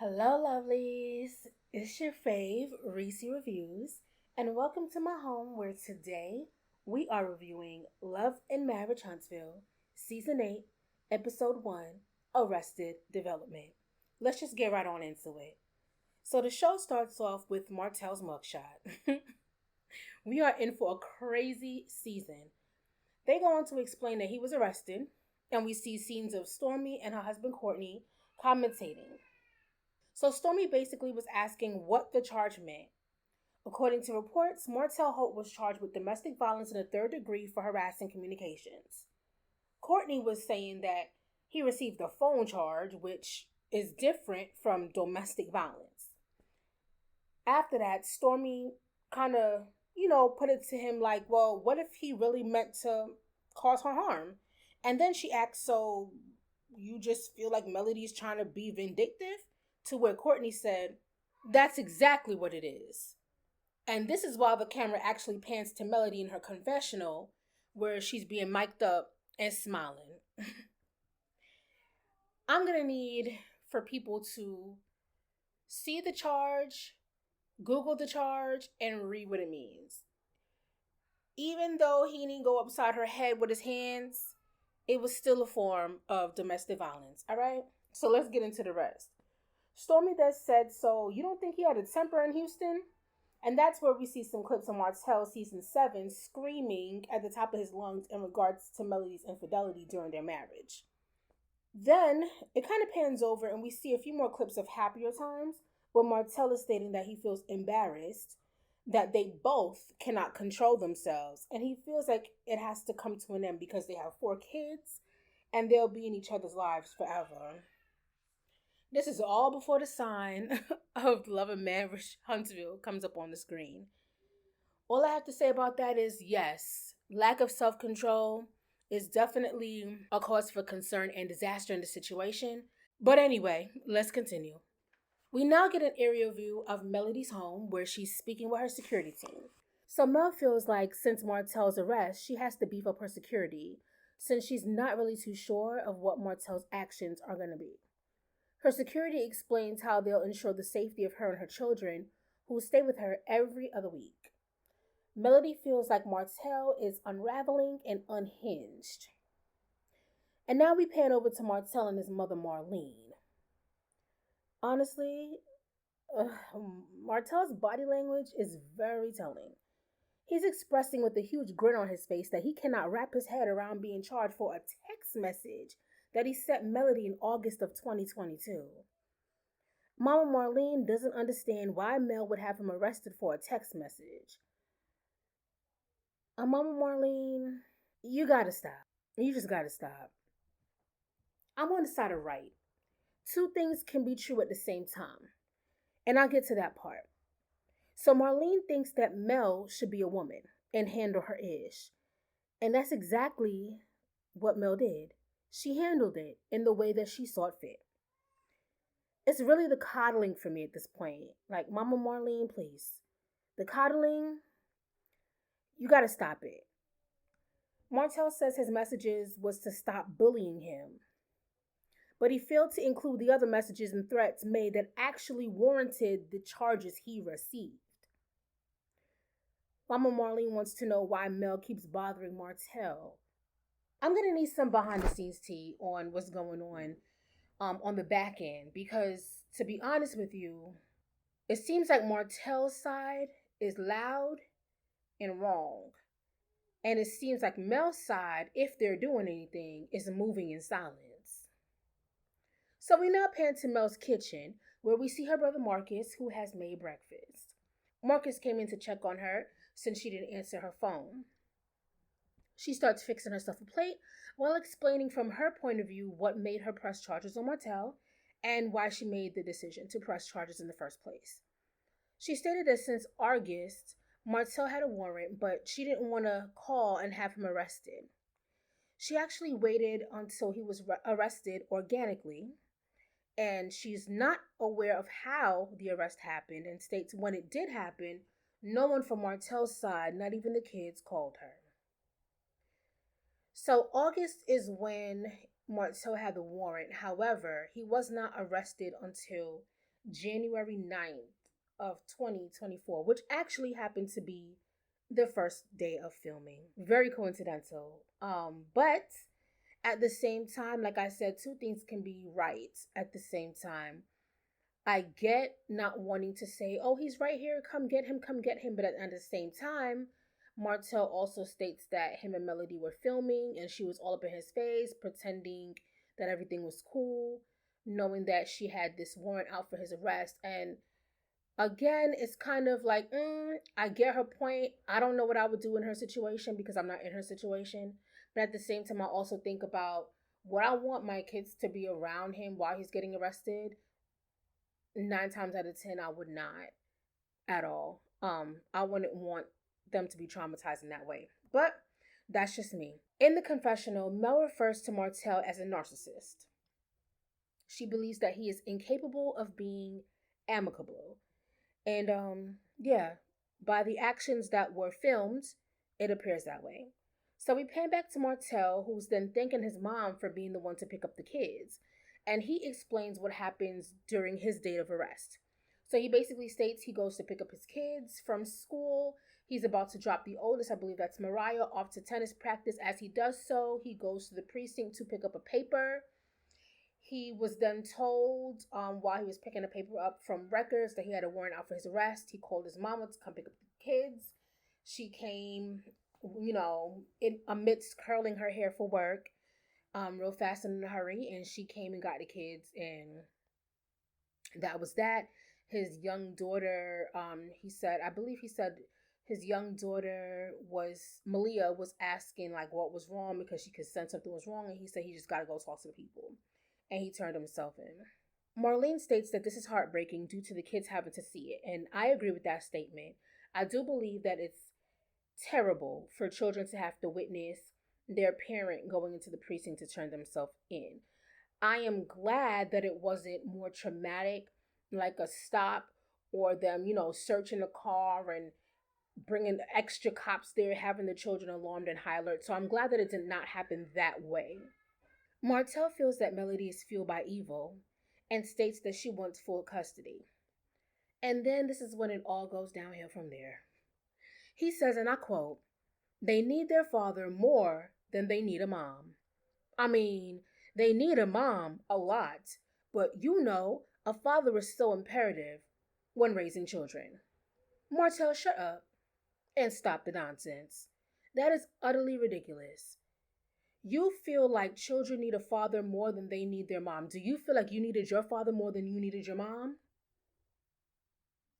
Hello, lovelies. It's your fave, Reese Reviews, and welcome to my home where today we are reviewing Love and Marriage Huntsville, Season 8, Episode 1, Arrested Development. Let's just get right on into it. So, the show starts off with Martell's mugshot. We are in for a crazy season. They go on to explain that he was arrested, and we see scenes of Stormy and her husband Courtney commentating. So Stormy basically was asking what the charge meant. According to reports, Martell Holt was charged with domestic violence in the third degree for harassing communications. Courtney was saying that he received a phone charge, which is different from domestic violence. After that, Stormy kind of, put it to him like, well, what if he really meant to cause her harm? And then she asked, so you just feel like Melody's trying to be vindictive? To where Courtney said, that's exactly what it is. And this is while the camera actually pans to Melody in her confessional, where she's being mic'd up and smiling. I'm going to need for people to see the charge, Google the charge, and read what it means. Even though he didn't go upside her head with his hands, it was still a form of domestic violence, all right? So let's get into the rest. Stormy then said, so you don't think he had a temper in Houston? And that's where we see some clips of Martell season 7 screaming at the top of his lungs in regards to Melody's infidelity during their marriage. Then it kind of pans over and we see a few more clips of happier times where Martell is stating that he feels embarrassed that they both cannot control themselves and he feels like it has to come to an end because they have 4 kids and they'll be in each other's lives forever. This is all before the sign of Love and Marriage Huntsville comes up on the screen. All I have to say about that is yes, lack of self-control is definitely a cause for concern and disaster in the situation. But anyway, let's continue. We now get an aerial view of Melody's home where she's speaking with her security team. So Mel feels like since Martell's arrest, she has to beef up her security since she's not really too sure of what Martell's actions are going to be. Her security explains how they'll ensure the safety of her and her children, who will stay with her every other week. Melody feels like Martell is unraveling and unhinged. And now we pan over to Martell and his mother, Marlene. Honestly, Martell's body language is very telling. He's expressing with a huge grin on his face that he cannot wrap his head around being charged for a text message that he sent Melody in August of 2022. Mama Marlene doesn't understand why Mel would have him arrested for a text message. Mama Marlene, you gotta stop. You just gotta stop. I'm on the side of right. 2 things can be true at the same time. And I'll get to that part. So Marlene thinks that Mel should be a woman and handle her ish. And that's exactly what Mel did. She handled it in the way that she saw fit. It's really the coddling for me at this point. Like, Mama Marlene, please. The coddling, you gotta stop it. Martell says his messages was to stop bullying him. But he failed to include the other messages and threats made that actually warranted the charges he received. Mama Marlene wants to know why Mel keeps bothering Martell. I'm gonna need some behind the scenes tea on what's going on the back end because, to be honest with you, it seems like Martell's side is loud and wrong. And it seems like Mel's side, if they're doing anything, is moving in silence. So we now pan to Mel's kitchen, where we see her brother Marcus, who has made breakfast. Marcus came in to check on her since she didn't answer her phone. She starts fixing herself a plate while explaining from her point of view what made her press charges on Martell and why she made the decision to press charges in the first place. She stated that since August, Martell had a warrant, but she didn't want to call and have him arrested. She actually waited until he was arrested organically, and she's not aware of how the arrest happened and states when it did happen, no one from Martell's side, not even the kids, called her. So August is when Martell had the warrant. However, he was not arrested until January 9th of 2024, which actually happened to be the first day of filming. Very coincidental. But at the same time, like I said, two things can be right at the same time. I get not wanting to say, oh, he's right here, come get him. But at the same time, Martell also states that him and Melody were filming and she was all up in his face, pretending that everything was cool, knowing that she had this warrant out for his arrest. And again, it's kind of like, I get her point. I don't know what I would do in her situation because I'm not in her situation. But at the same time, I also think about what I want my kids to be around him while he's getting arrested. 9 times out of 10, I would not at all. I wouldn't want them to be traumatized in that way. But that's just me. In the confessional, Mel refers to Martell as a narcissist. She believes that he is incapable of being amicable. And yeah, by the actions that were filmed, it appears that way. So we pan back to Martell, who's then thanking his mom for being the one to pick up the kids. And he explains what happens during his date of arrest. So he basically states he goes to pick up his kids from school. He's about to drop the oldest, I believe that's Mariah, off to tennis practice. As he does so, he goes to the precinct to pick up a paper. He was then told while he was picking the paper up from records that he had a warrant out for his arrest. He called his mama to come pick up the kids. She came, amidst curling her hair for work, real fast and in a hurry, and she came and got the kids, and that was that. His young daughter, I believe he said his young daughter Malia was asking like what was wrong because she could sense something was wrong, and he said he just got to go talk to the people, and he turned himself in. Marlene states that this is heartbreaking due to the kids having to see it, and I agree with that statement. I do believe that it's terrible for children to have to witness their parent going into the precinct to turn themselves in. I am glad that it wasn't more traumatic, like a stop or them, searching the car and bringing extra cops there, having the children alarmed and high alert. So I'm glad that it did not happen that way. Martell feels that Melody is fueled by evil and states that she wants full custody. And then this is when it all goes downhill from there. He says, and I quote, "They need their father more than they need a mom. I mean, they need a mom a lot, but a father is so imperative when raising children." Martell, shut up and stop the nonsense. That is utterly ridiculous. You feel like children need a father more than they need their mom. Do you feel like you needed your father more than you needed your mom?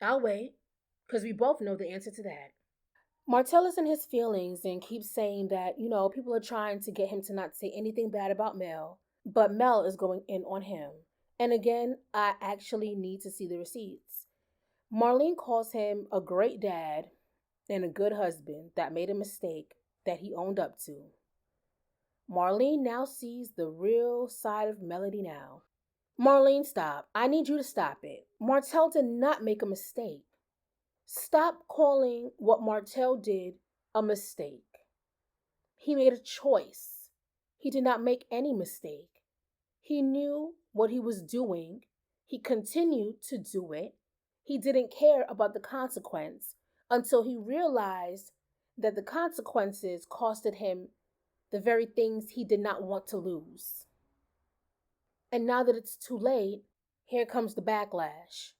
I'll wait, because we both know the answer to that. Martell is in his feelings and keeps saying that, people are trying to get him to not say anything bad about Mel, but Mel is going in on him. And again, I actually need to see the receipts. Marlene calls him a great dad and a good husband that made a mistake that he owned up to. Marlene now sees the real side of Melody now. Marlene, stop. I need you to stop it. Martell did not make a mistake. Stop calling what Martell did a mistake. He made a choice. He did not make any mistake. He knew what he was doing. He continued to do it. He didn't care about the consequence until he realized that the consequences costed him the very things he did not want to lose. And now that it's too late, here comes the backlash.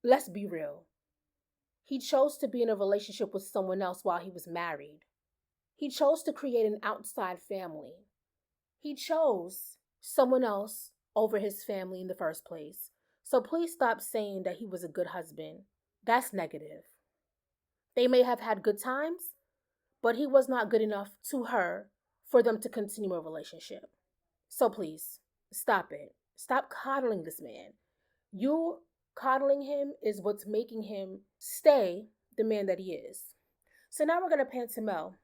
Let's be real. He chose to be in a relationship with someone else while he was married. He chose to create an outside family. He chose someone else over his family in the first place. So please stop saying that he was a good husband. That's negative. They may have had good times, but he was not good enough to her for them to continue a relationship. So please, stop it. Stop coddling this man. You coddling him is what's making him stay the man that he is. So now we're going to pan to Mel.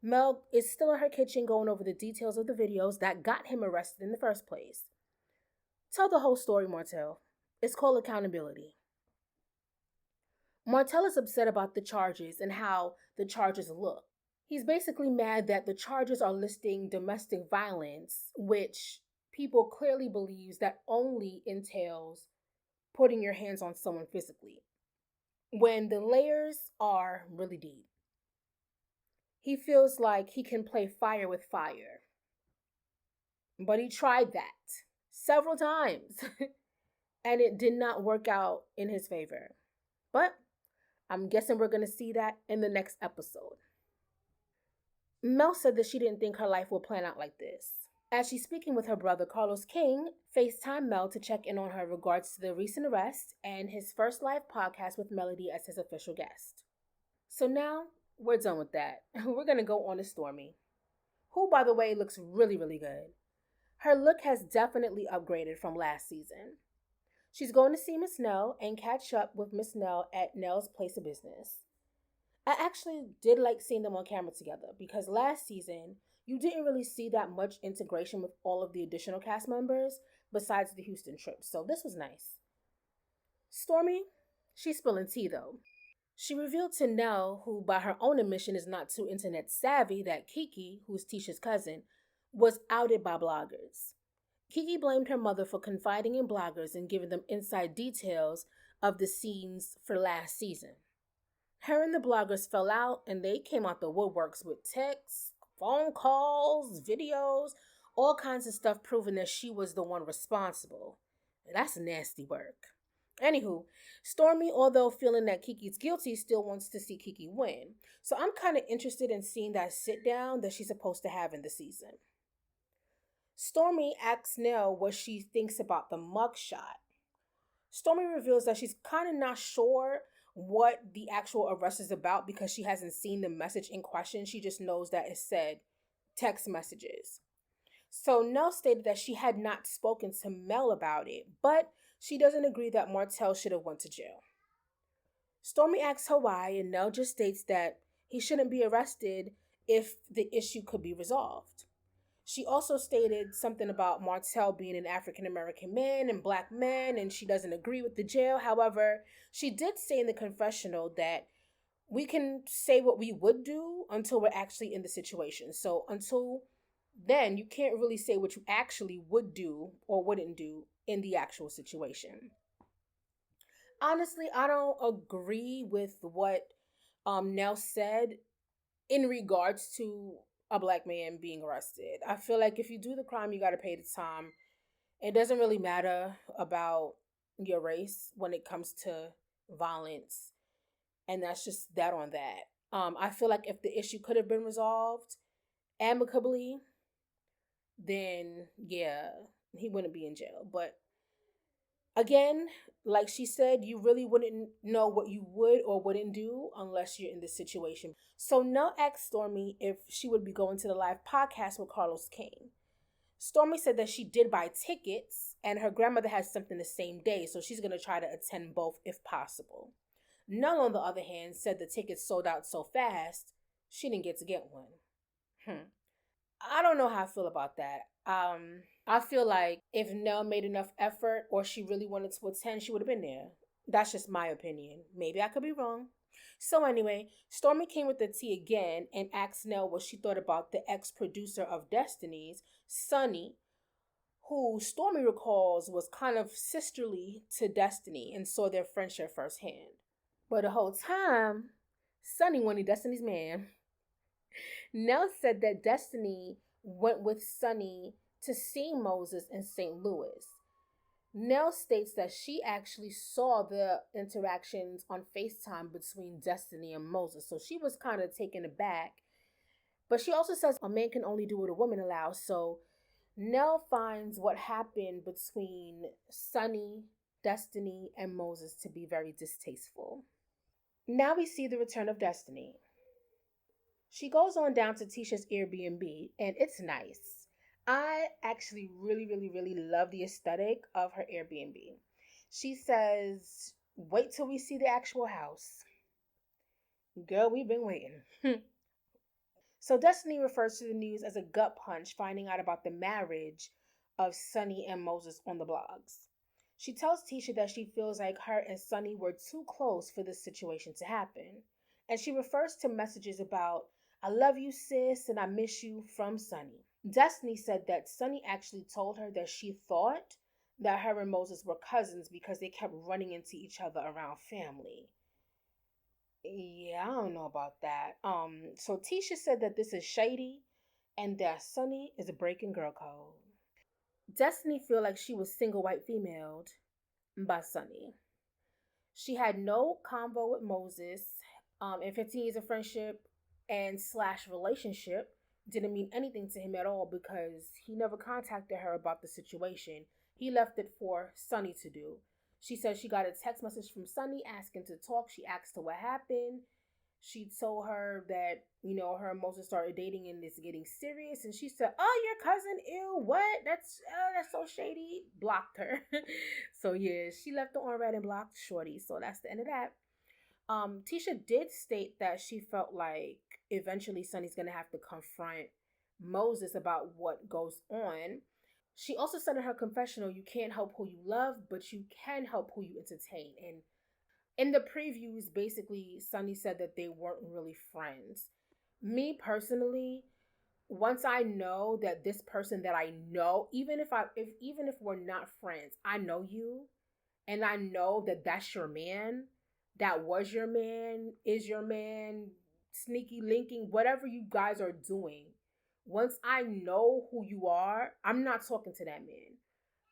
Mel is still in her kitchen going over the details of the videos that got him arrested in the first place. Tell the whole story, Martell. It's called accountability. Martell is upset about the charges and how the charges look. He's basically mad that the charges are listing domestic violence, which people clearly believes that only entails putting your hands on someone physically when the layers are really deep. He feels like he can play fire with fire, but he tried that several times and it did not work out in his favor. But I'm guessing we're going to see that in the next episode. Mel said that she didn't think her life would plan out like this. As she's speaking with her brother, Carlos King FaceTimed Mel to check in on her regards to the recent arrest and his first live podcast with Melody as his official guest. So now we're done with that. We're going to go on to Stormy, who, by the way, looks really, really good. Her look has definitely upgraded from last season. She's going to see Miss Nell and catch up with Miss Nell at Nell's place of business. I actually did like seeing them on camera together because last season you didn't really see that much integration with all of the additional cast members besides the Houston trip, so this was nice. Stormy, she's spilling tea though. She revealed to Nell, who by her own admission is not too internet savvy, that Kiki, who's Tisha's cousin, was outed by bloggers. Kiki blamed her mother for confiding in bloggers and giving them inside details of the scenes for last season. Her and the bloggers fell out and they came out the woodworks with texts, phone calls, videos, all kinds of stuff proving that she was the one responsible. And that's nasty work. Anywho, Stormy, although feeling that Kiki's guilty, still wants to see Kiki win. So I'm kind of interested in seeing that sit down that she's supposed to have in the season. Stormy asks Nell what she thinks about the mugshot. Stormy reveals that she's kind of not sure what the actual arrest is about because she hasn't seen the message in question. She just knows that it said text messages. So Nell stated that she had not spoken to Mel about it, but she doesn't agree that Martell should have went to jail. Stormy asks her why, and Nell just states that he shouldn't be arrested if the issue could be resolved. She also stated something about Martell being an African American man and black men, and she doesn't agree with the jail. However, she did say in the confessional that we can say what we would do until we're actually in the situation. So until then, you can't really say what you actually would do or wouldn't do in the actual situation. Honestly, I don't agree with what Nell said in regards to a black man being arrested. I feel like if you do the crime, you got to pay the time. It doesn't really matter about your race when it comes to violence. And that's just that on that. I feel like if the issue could have been resolved amicably, then yeah, he wouldn't be in jail. But again, like she said, you really wouldn't know what you would or wouldn't do unless you're in this situation. So Nell asked Stormy if she would be going to the live podcast with Carlos King. Stormy said that she did buy tickets and her grandmother has something the same day, so she's going to try to attend both if possible. Nell, on the other hand, said the tickets sold out so fast, she didn't get to get one. I don't know how I feel about that. I feel like if Nell made enough effort or she really wanted to attend, she would have been there. That's just my opinion. Maybe I could be wrong. So anyway, Stormy came with the tea again and asked Nell what she thought about the ex-producer of Destiny's, Sonny, who Stormy recalls was kind of sisterly to Destiny and saw their friendship firsthand. But the whole time, Sonny wanted Destiny's man. Nell said that Destiny went with Sonny to see Moses in St. Louis. Nell states that she actually saw the interactions on FaceTime between Destiny and Moses, so she was kind of taken aback. But she also says a man can only do what a woman allows, so Nell finds what happened between Sonny, Destiny, and Moses to be very distasteful. Now we see the return of Destiny. She goes on down to Tisha's Airbnb, and it's nice. I actually really, really, really love the aesthetic of her Airbnb. She says, wait till we see the actual house. Girl, we've been waiting. So Destiny refers to the news as a gut punch, finding out about the marriage of Sonny and Moses on the blogs. She tells Tisha that she feels like her and Sonny were too close for this situation to happen. And she refers to messages about, I love you, sis, and I miss you from Sonny. Destiny said that Sonny actually told her that she thought that her and Moses were cousins because they kept running into each other around family. Yeah, I don't know about that. So Tisha said that this is shady and that Sunny is a breaking girl code. Destiny feel like she was single white femaled by Sunny. She had no convo with Moses. And 15 years of friendship and slash relationship didn't mean anything to him at all because he never contacted her about the situation. He left it for Sunny to do. She said she got a text message from Sunny asking to talk. She asked her what happened. She told her that, her and Moses started dating and it's getting serious. And she said, "Oh, your cousin, ew, what? That's so shady." Blocked her. So yeah, she left the on red and blocked Shorty. So that's the end of that. Tisha did state that she felt like eventually Sunny's gonna have to confront Moses about what goes on. She also said in her confessional, you can't help who you love, but you can help who you entertain. And in the previews, basically, Sunny said that they weren't really friends. Me personally, once I know that this person that I know, even if we're not friends, I know you, and I know that that's your man, that was your man, is your man, sneaky linking, whatever you guys are doing. Once I know who you are, I'm not talking to that man.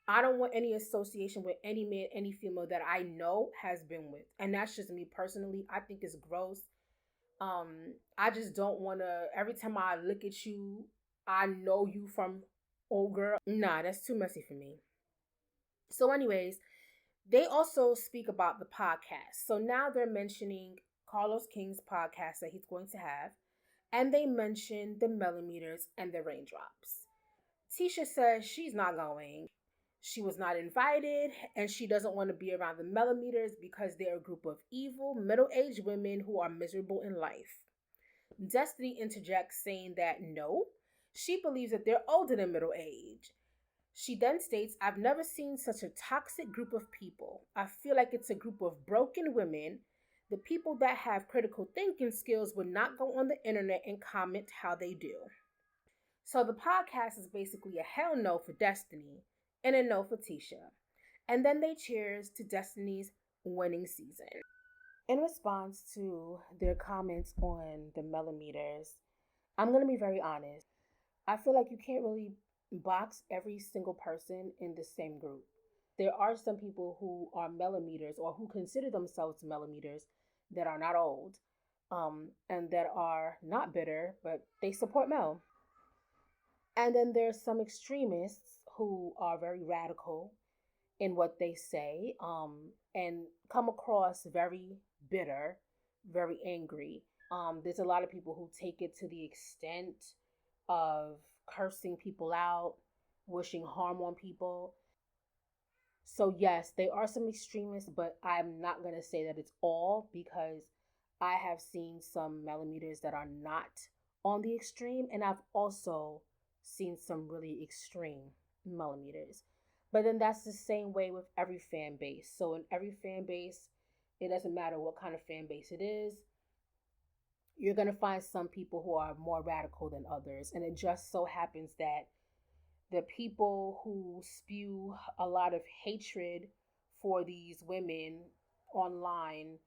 I don't want any association with any man, any female that I know has been with. And that's just me personally. I think it's gross. I just don't want to, every time I look at you, I know you from old girl. Nah, that's too messy for me. So anyways, they also speak about the podcast. So now they're mentioning Carlos King's podcast that he's going to have. And they mention the millimeters and the raindrops. Tisha says she's not going. She was not invited, and she doesn't want to be around the millimeters because they're a group of evil, middle-aged women who are miserable in life. Destiny interjects saying that no, she believes that they're older than middle age. She then states, "I've never seen such a toxic group of people. I feel like it's a group of broken women. The people that have critical thinking skills would not go on the internet and comment how they do." So the podcast is basically a hell no for Destiny and a no for Tisha. And then they cheers to Destiny's winning season. In response to their comments on the millimeters, I'm going to be very honest. I feel like you can't really box every single person in the same group. There are some people who are millimeters or who consider themselves millimeters that are not old, and that are not bitter, but they support Mel. And then there's some extremists who are very radical in what they say, and come across very bitter, very angry. There's a lot of people who take it to the extent of cursing people out, wishing harm on people. So yes, there are some extremists, but I'm not going to say that it's all, because I have seen some millimeters that are not on the extreme, and I've also seen some really extreme millimeters. But then that's the same way with every fan base. So in every fan base, it doesn't matter what kind of fan base it is, you're going to find some people who are more radical than others. And it just so happens that the people who spew a lot of hatred for these women online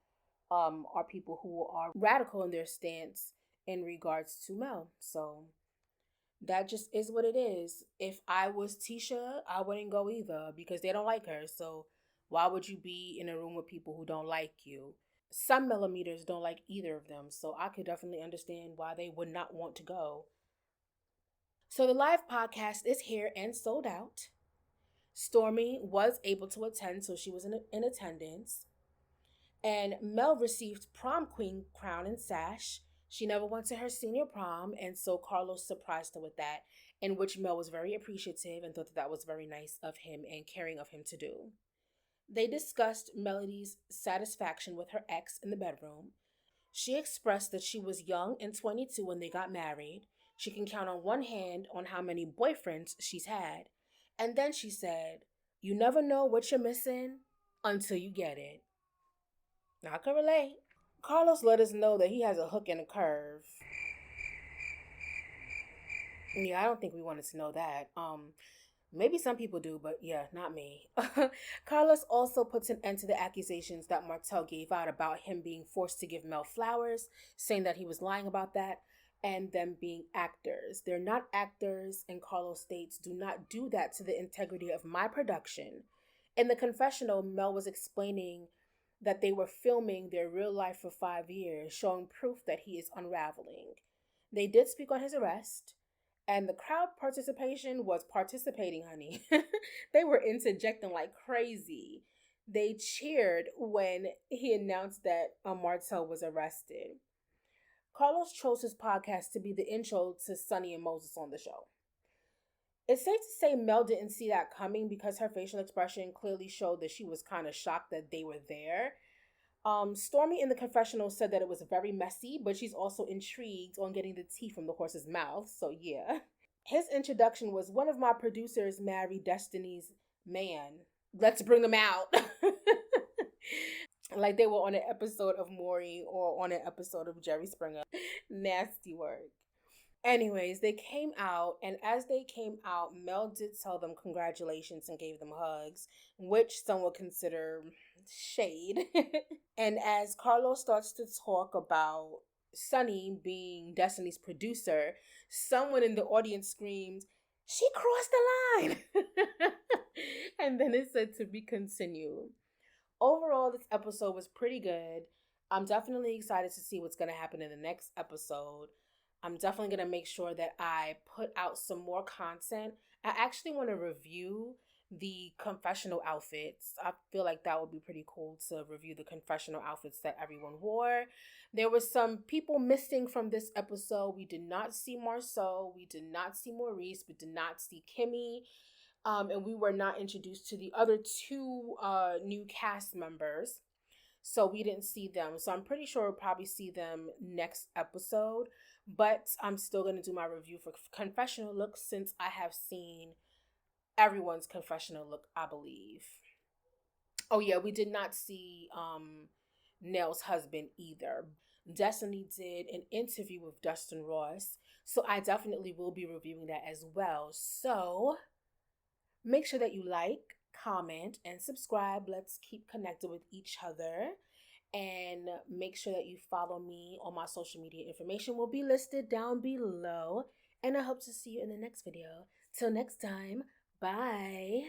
are people who are radical in their stance in regards to Mel. So that just is what it is. If I was Tisha, I wouldn't go either because they don't like her. So why would you be in a room with people who don't like you? Some millimeters don't like either of them. So I could definitely understand why they would not want to go. So the live podcast is here and sold out. Stormy was able to attend, so she was in attendance. And Mel received prom queen crown and sash. She never went to her senior prom, and so Carlos surprised her with that, in which Mel was very appreciative and thought that was very nice of him and caring of him to do. They discussed Melody's satisfaction with her ex in the bedroom. She expressed that she was young and 22 when they got married. She can count on one hand on how many boyfriends she's had. And then she said, "You never know what you're missing until you get it." Now I can relate. Carlos let us know that he has a hook and a curve. Yeah, I don't think we wanted to know that. Maybe some people do, but yeah, not me. Carlos also puts an end to the accusations that Martell gave out about him being forced to give Mel flowers, saying that he was lying about that, and them being actors. They're not actors, and Carlos states, do not do that to the integrity of my production. In the confessional, Mel was explaining that they were filming their real life for 5 years, showing proof that he is unraveling. They did speak on his arrest, and the crowd participation was participating, honey. They were interjecting like crazy. They cheered when he announced that Martell was arrested. Carlos chose his podcast to be the intro to Sonny and Moses on the show. It's safe to say Mel didn't see that coming because her facial expression clearly showed that she was kind of shocked that they were there. Stormy in the confessional said that it was very messy, but she's also intrigued on getting the tea from the horse's mouth. So yeah. His introduction was, one of my producers married Destiny's man. Let's bring them out. Like they were on an episode of Maury or on an episode of Jerry Springer. Nasty work. Anyways, they came out, and as they came out, Mel did tell them congratulations and gave them hugs, which some would consider shade. And as Carlos starts to talk about Sonny being Destiny's producer, someone in the audience screams, "She crossed the line!" And then it said to be continued. Overall, this episode was pretty good. I'm definitely excited to see what's going to happen in the next episode. I'm definitely going to make sure that I put out some more content. I actually want to review the confessional outfits. I feel like that would be pretty cool to review the confessional outfits that everyone wore. There were some people missing from this episode. We did not see Marceau. We did not see Maurice. We did not see Kimmy. And we were not introduced to the other two new cast members. So we didn't see them. So I'm pretty sure we'll probably see them next episode. But I'm still going to do my review for confessional looks since I have seen everyone's confessional look, I believe. Oh yeah, we did not see Nell's husband either. Destiny did an interview with Dustin Ross, so I definitely will be reviewing that as well. So make sure that you like, comment, and subscribe. Let's keep connected with each other. And make sure that you follow me on my social media. Information will be listed down below. And I hope to see you in the next video. Till next time, bye.